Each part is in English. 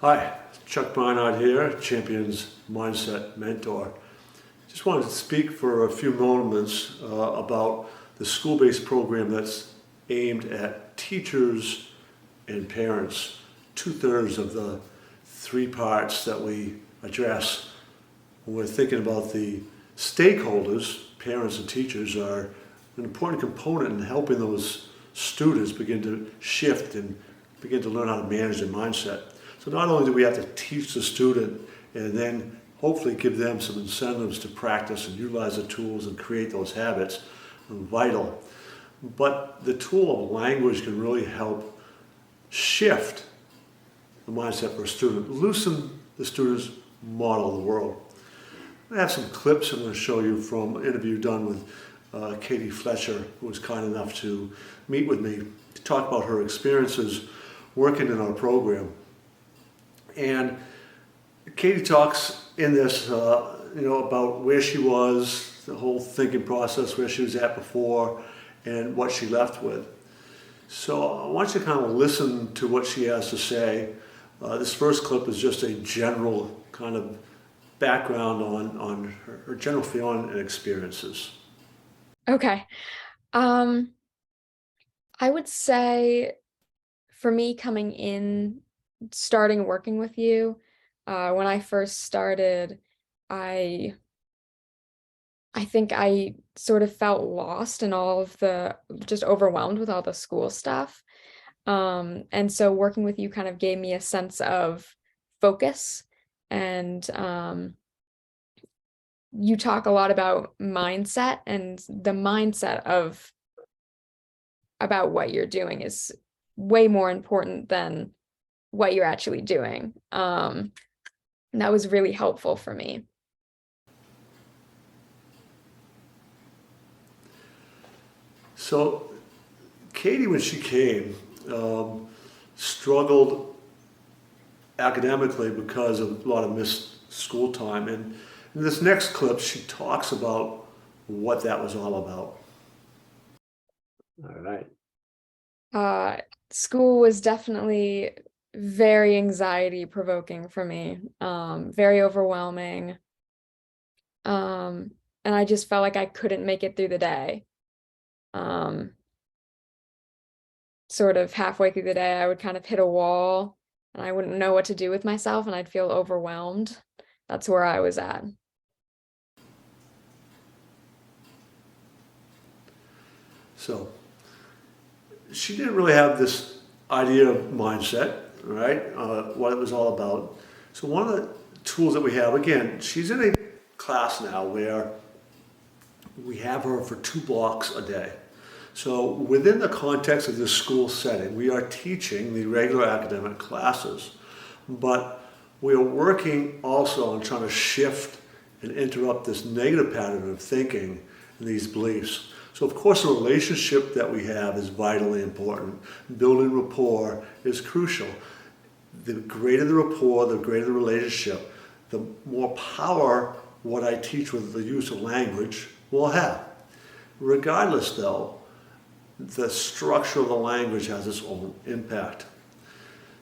Hi, Chuck Barnard here, Champions Mindset Mentor. Just wanted to speak for a few moments about the school-based program that's aimed at teachers and parents. 2/3 of the three parts that we address when we're thinking about the stakeholders, parents and teachers, are an important component in helping those students begin to shift and begin to learn how to manage their mindset. So not only do we have to teach the student and then hopefully give them some incentives to practice and utilize the tools and create those habits, vital, but the tool of language can really help shift the mindset for a student, loosen the student's model of the world. I have some clips I'm going to show you from an interview done with Katie Fletcher, who was kind enough to meet with me to talk about her experiences working in our program. And Katie talks in this, about where she was, the whole thinking process, where she was at before, and what she left with. So I want you to kind of listen to what she has to say. This first clip is just a general kind of background on her general feeling and experiences. Okay. I would say for me coming in, starting working with you, when I first started, I think I sort of felt lost in all of just overwhelmed with all the school stuff. And so working with you kind of gave me a sense of focus and you talk a lot about mindset, and the mindset of about what you're doing is way more important than what you're actually doing. And that was really helpful for me. So Katie, when she came, struggled academically because of a lot of missed school time. And in this next clip, she talks about what that was all about. All right. School was definitely very anxiety provoking for me, very overwhelming. And I just felt like I couldn't make it through the day. Sort of halfway through the day, I would kind of hit a wall and I wouldn't know what to do with myself and I'd feel overwhelmed. That's where I was at. So she didn't really have this idea of mindset, right? What it was all about. So one of the tools that we have, again, she's in a class now where we have her for 2 blocks a day. So within the context of this school setting, we are teaching the regular academic classes, but we are working also on trying to shift and interrupt this negative pattern of thinking and these beliefs. So of course the relationship that we have is vitally important. Building rapport is crucial. The greater the rapport, the greater the relationship, the more power what I teach with the use of language will have. Regardless though, the structure of the language has its own impact.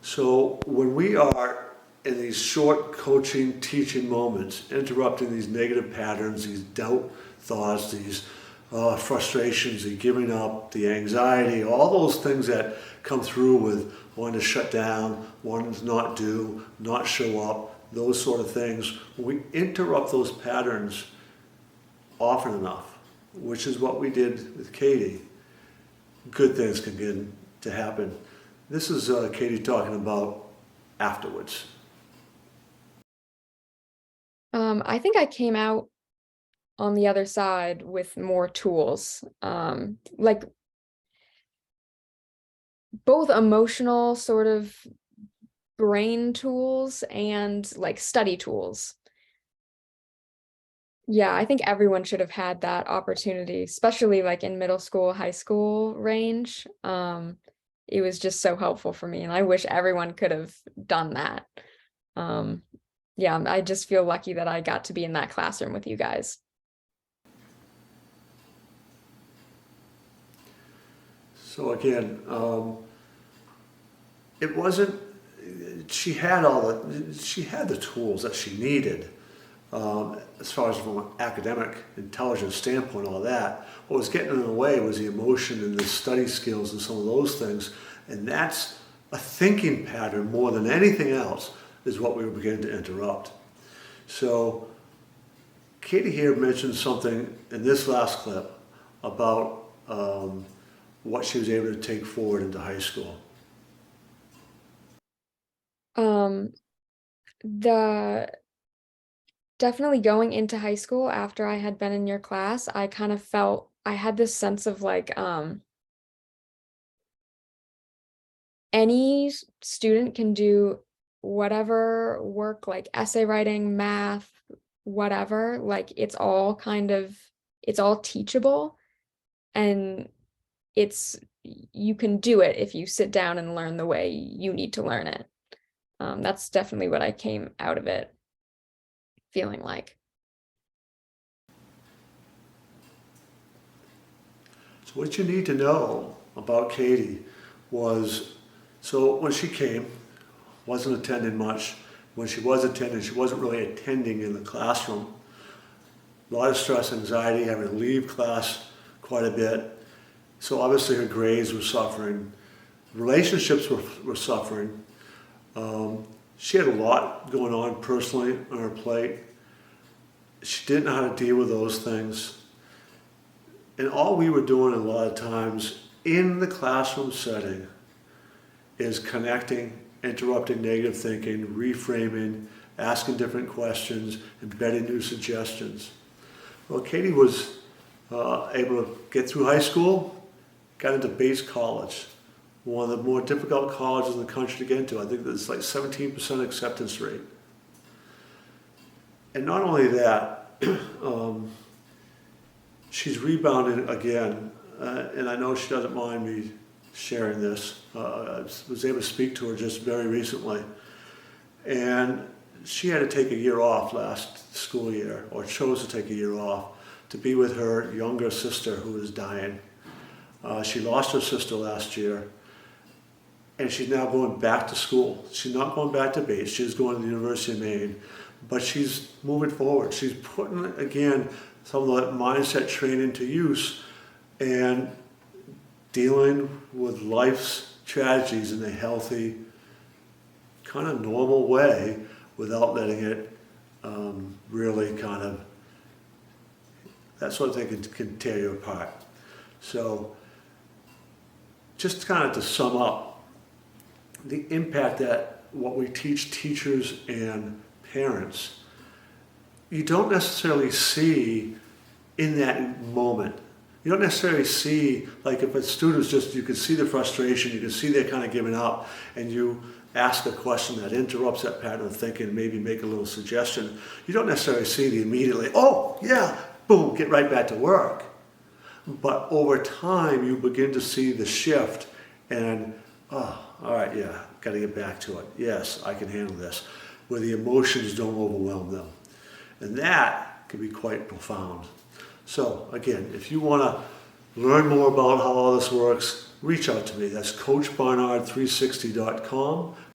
So when we are in these short coaching, teaching moments, interrupting these negative patterns, these doubt thoughts, these frustrations, the giving up, the anxiety, all those things that come through with wanting to shut down, wanting to not do, not show up, those sort of things, when we interrupt those patterns often enough, which is what we did with Katie, good things can begin to happen. This is Katie talking about afterwards. I think I came out on the other side with more tools, like both emotional sort of brain tools and like study tools. Yeah, I think everyone should have had that opportunity, especially like in middle school, high school range. It was just so helpful for me, and I wish everyone could have done that. Um, yeah, I just feel lucky that I got to be in that classroom with you guys. So again, it wasn't, she had the tools that she needed, as far as from an academic intelligence standpoint, all that. What was getting in the way was the emotion and the study skills and some of those things. And that's a thinking pattern more than anything else is what we were beginning to interrupt. So Katie here mentioned something in this last clip about what she was able to take forward into high school. The definitely going into high school after I had been in your class, I kind of felt I had this sense of like any student can do whatever work, like essay writing, math, whatever, like it's all teachable, and you can do it if you sit down and learn the way you need to learn it. That's definitely what I came out of it feeling like. So what you need to know about Katie was, so when she came, wasn't attending much. When she was attending, she wasn't really attending in the classroom. A lot of stress, anxiety, having to leave class quite a bit. So obviously her grades were suffering. Relationships were suffering. She had a lot going on personally on her plate. She didn't know how to deal with those things. And all we were doing a lot of times in the classroom setting is connecting, interrupting negative thinking, reframing, asking different questions, embedding new suggestions. Well, Katie was able to get through high school, got into Bates College, one of the more difficult colleges in the country to get into. I think there's like 17% acceptance rate. And not only that, she's rebounded again, and I know she doesn't mind me sharing this. I was able to speak to her just very recently, and she had to take a year off last school year, or chose to take a year off, to be with her younger sister who was dying. She lost her sister last year, and she's now going back to school. She's not going back to Bates, she's going to the University of Maine, but she's moving forward. She's putting, again, some of that mindset training to use and dealing with life's tragedies in a healthy, kind of normal way without letting it really kind of, that sort of thing can tear you apart. So just kind of to sum up, the impact that what we teach teachers and parents, you don't necessarily see in that moment. You don't necessarily see, like if a student's just, you can see the frustration, you can see they're kind of giving up, and you ask a question that interrupts that pattern of thinking, maybe make a little suggestion. You don't necessarily see the immediately, oh yeah, boom, get right back to work. But over time, you begin to see the shift and, oh, all right, yeah, got to get back to it. Yes, I can handle this, where the emotions don't overwhelm them. And that can be quite profound. So again, if you want to learn more about how all this works, reach out to me. That's coachbarnard360.com.